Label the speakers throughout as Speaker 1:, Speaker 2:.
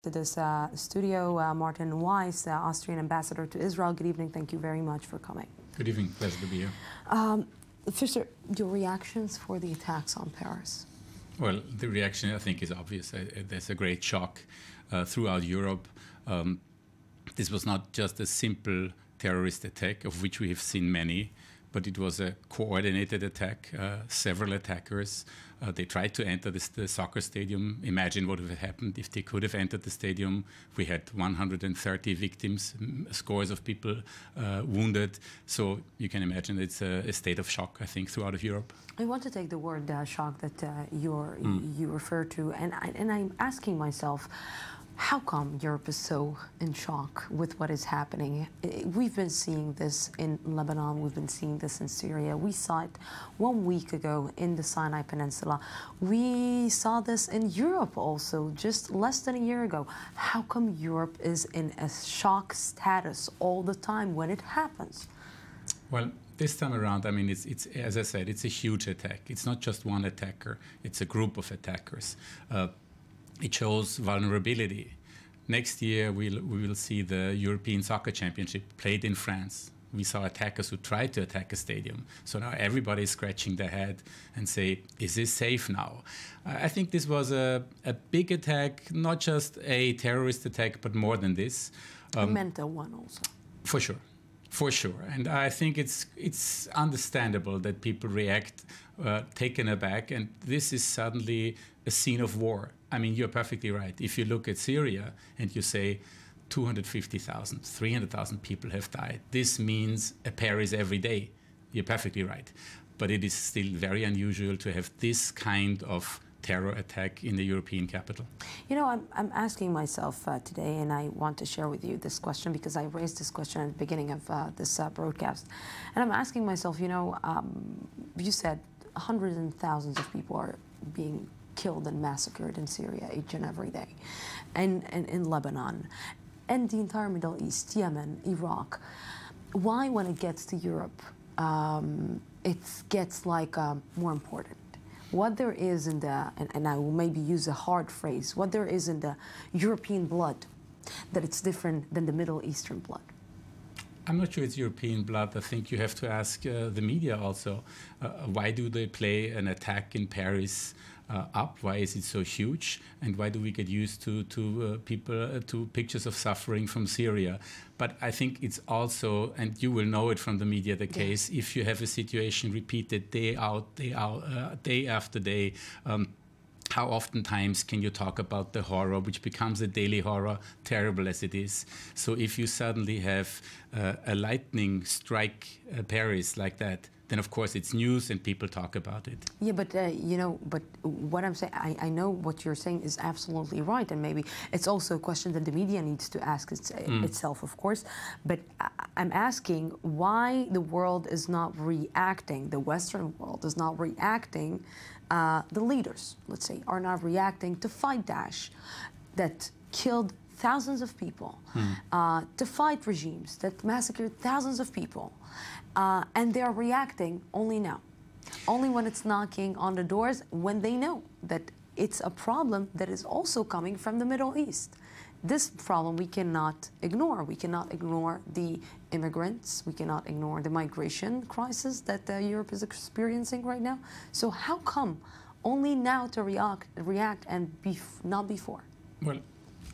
Speaker 1: To this studio, Martin Weiss, Austrian ambassador to Israel. Good evening. Thank you very much for coming.
Speaker 2: Good evening. Pleasure to be here.
Speaker 1: Fischer, your reactions for the attacks on Paris?
Speaker 2: Well, the reaction, I think, is obvious. There's a great shock throughout Europe. This was not just a simple terrorist attack, of which we have seen many, but it was a coordinated attack, several attackers. They tried to enter the soccer stadium. Imagine what would have happened if they could have entered the stadium. We had 130 victims, scores of people wounded. So you can imagine it's a state of shock, I think, throughout Europe.
Speaker 1: I want to take the word shock that you refer to, and I'm asking myself, how come Europe is so in shock with what is happening? We've been seeing this in Lebanon. We've been seeing this in Syria. We saw it 1 week ago in the Sinai Peninsula. We saw this in Europe also just less than a year ago. How come Europe is in a shock status all the time when it happens?
Speaker 2: Well, this time around, I mean, it's as I said, it's a huge attack. It's not just one attacker. It's a group of attackers. It shows vulnerability. Next year, we will see the European Soccer Championship played in France. We saw attackers who tried to attack a stadium. So now everybody is scratching their head and say, is this safe now? I think this was a big attack, not just a terrorist attack, but more than this.
Speaker 1: A mental one also.
Speaker 2: For sure. For sure. And I think it's understandable that people react taken aback, and this is suddenly a scene of war. I mean, you're perfectly right. If you look at Syria and you say 250,000, 300,000 people have died, this means a Paris every day. You're perfectly right. But it is still very unusual to have this kind of terror attack in the European capital.
Speaker 1: You know, I'm asking myself today, and I want to share with you this question because I raised this question at the beginning of this broadcast. And I'm asking myself, you know, you said hundreds and thousands of people are being killed and massacred in Syria each and every day, and in Lebanon, and the entire Middle East, Yemen, Iraq. Why, when it gets to Europe, it gets like more important? What there is in the, and I will maybe use a hard phrase, what there is in the European blood, that it's different than the Middle Eastern blood?
Speaker 2: I'm not sure it's European blood. I think you have to ask the media also. Why do they play an attack in Paris up? Why is it so huge? And why do we get used to pictures of suffering from Syria? But I think it's also, and you will know it from the media, the case, if you have a situation repeated day out, day after day, how oftentimes can you talk about the horror, which becomes a daily horror, terrible as it is? So if you suddenly have a lightning strike Paris like that, then of course it's news and people talk about it.
Speaker 1: Yeah, but you know, but what I'm saying, I know what you're saying is absolutely right, and maybe it's also a question that the media needs to ask itself, of course. But I'm asking why the world is not reacting, the Western world is not reacting, the leaders, let's say, are not reacting to fight Daesh that killed thousands of people, to fight regimes that massacred thousands of people. And they're reacting only now, only when it's knocking on the doors, when they know that it's a problem that is also coming from the Middle East. This problem we cannot ignore. We cannot ignore the immigrants. We cannot ignore the migration crisis that Europe is experiencing right now. So how come only now to react and not before?
Speaker 2: Well,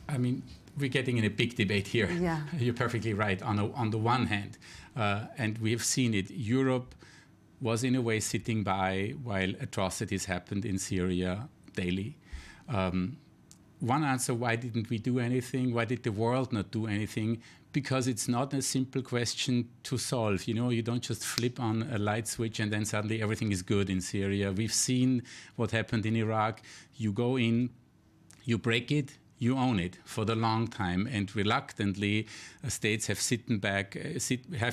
Speaker 2: I mean, we're getting in a big debate here.
Speaker 1: Yeah.
Speaker 2: You're perfectly right. On the one hand, and we have seen it, Europe was in a way sitting by while atrocities happened in Syria daily. One answer, why didn't we do anything? Why did the world not do anything? Because it's not a simple question to solve. You know, you don't just flip on a light switch and then suddenly everything is good in Syria. We've seen what happened in Iraq. You go in, you break it, you own it for the long time, and reluctantly states have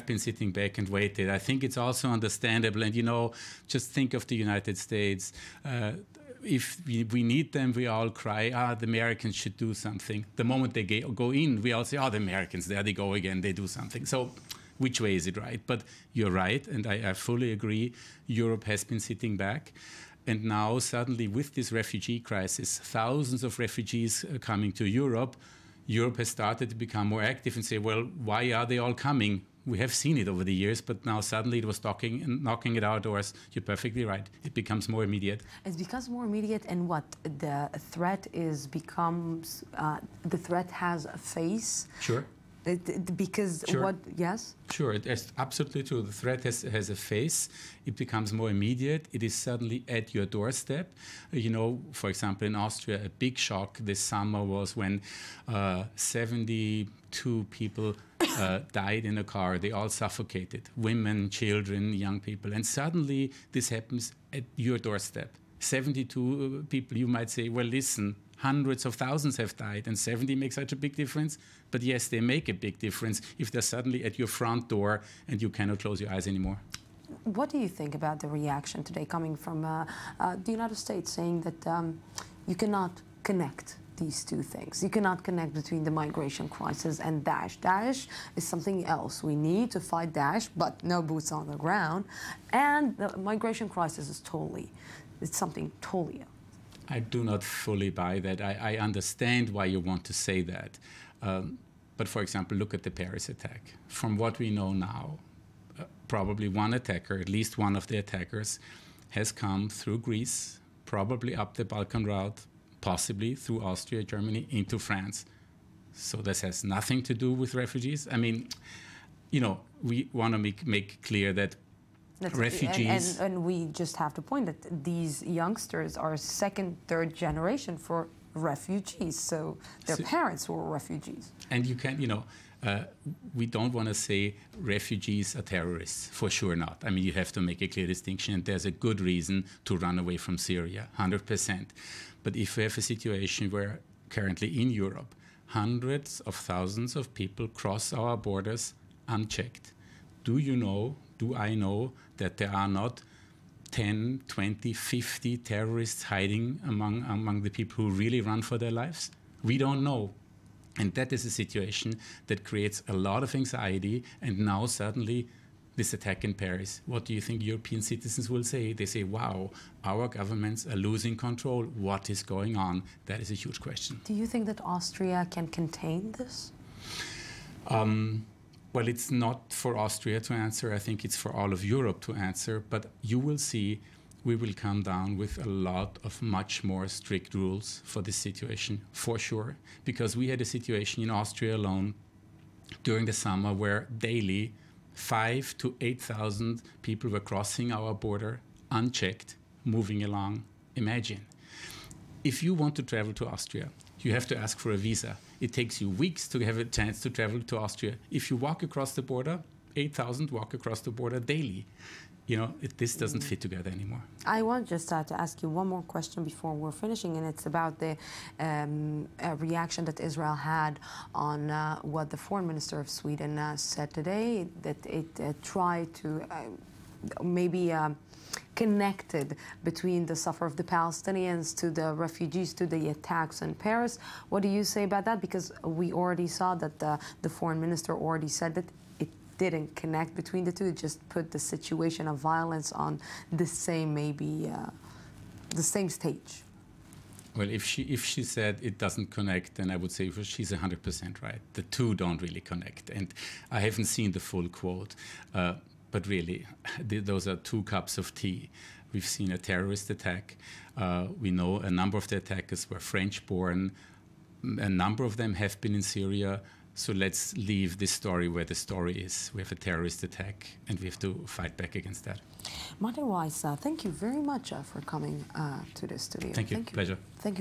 Speaker 2: been sitting back and waited. I think it's also understandable, and you know, just think of the United States. If we need them, we all cry, the Americans should do something. The moment they go in, we all say, the Americans, there they go again, they do something. So which way is it right? But you're right, and I fully agree, Europe has been sitting back. And now suddenly with this refugee crisis, thousands of refugees coming to Europe, Europe has started to become more active and say, well, why are they all coming? We have seen it over the years, but now suddenly it was knocking at our doors. You're perfectly right. It becomes more immediate.
Speaker 1: It becomes more immediate, and what the threat becomes the threat has a face.
Speaker 2: Sure.
Speaker 1: Because
Speaker 2: sure.
Speaker 1: What? Yes.
Speaker 2: Sure, it's absolutely true. The threat has a face. It becomes more immediate. It is suddenly at your doorstep. You know, for example, in Austria, a big shock this summer was when 72 people died in a car. They all suffocated, women, children, young people. And suddenly this happens at your doorstep. 72 people, you might say, well, listen, hundreds of thousands have died, and 70 make such a big difference. But yes, they make a big difference if they're suddenly at your front door and you cannot close your eyes anymore.
Speaker 1: What do you think about the reaction today coming from the United States saying that you cannot connect these two things? You cannot connect between the migration crisis and Daesh. Daesh is something else. We need to fight Daesh, but no boots on the ground. And the migration crisis is it's something totally else.
Speaker 2: I do not fully buy that. I understand why you want to say that. But for example, look at the Paris attack. From what we know now, probably one attacker, at least one of the attackers, has come through Greece, probably up the Balkan route, possibly through Austria, Germany, into France. So this has nothing to do with refugees. I mean, you know, we want to make clear that refugees...
Speaker 1: And we just have to point that these youngsters are second, third generation for refugees. So their parents were refugees.
Speaker 2: And you can, you know, we don't want to say refugees are terrorists, for sure not. I mean, you have to make a clear distinction, and there's a good reason to run away from Syria, 100%. But if we have a situation where currently in Europe, hundreds of thousands of people cross our borders unchecked, do I know that there are not 10, 20, 50 terrorists hiding among the people who really run for their lives? We don't know. And that is a situation that creates a lot of anxiety. And now suddenly this attack in Paris, what do you think European citizens will say? They say, wow, our governments are losing control. What is going on? That is a huge question.
Speaker 1: Do you think that Austria can contain this?
Speaker 2: Well, it's not for Austria to answer. I think it's for all of Europe to answer. But you will see we will come down with a lot of much more strict rules for this situation, for sure. Because we had a situation in Austria alone during the summer where daily 5,000 to 8,000 people were crossing our border unchecked, moving along. Imagine. If you want to travel to Austria, you have to ask for a visa. It takes you weeks to have a chance to travel to Austria. If you walk across the border, 8,000 walk across the border daily. You know, this doesn't fit together anymore.
Speaker 1: I want just to ask you one more question before we're finishing, and it's about the reaction that Israel had on what the foreign minister of Sweden said today, that it tried to maybe connected between the suffer of the Palestinians to the refugees to the attacks in Paris. What do you say about that? Because we already saw that the foreign minister already said that it didn't connect between the two. It just put the situation of violence on the same, maybe the same stage.
Speaker 2: Well, if she said it doesn't connect, then I would say she's 100% right. The two don't really connect. And I haven't seen the full quote. But really, those are 2 cups of tea. We've seen a terrorist attack. We know a number of the attackers were French-born. A number of them have been in Syria. So let's leave this story where the story is. We have a terrorist attack, and we have to fight back against that.
Speaker 1: Martin Weiss, thank you very much for coming to the studio.
Speaker 2: Thank you. Pleasure.
Speaker 1: Thank you.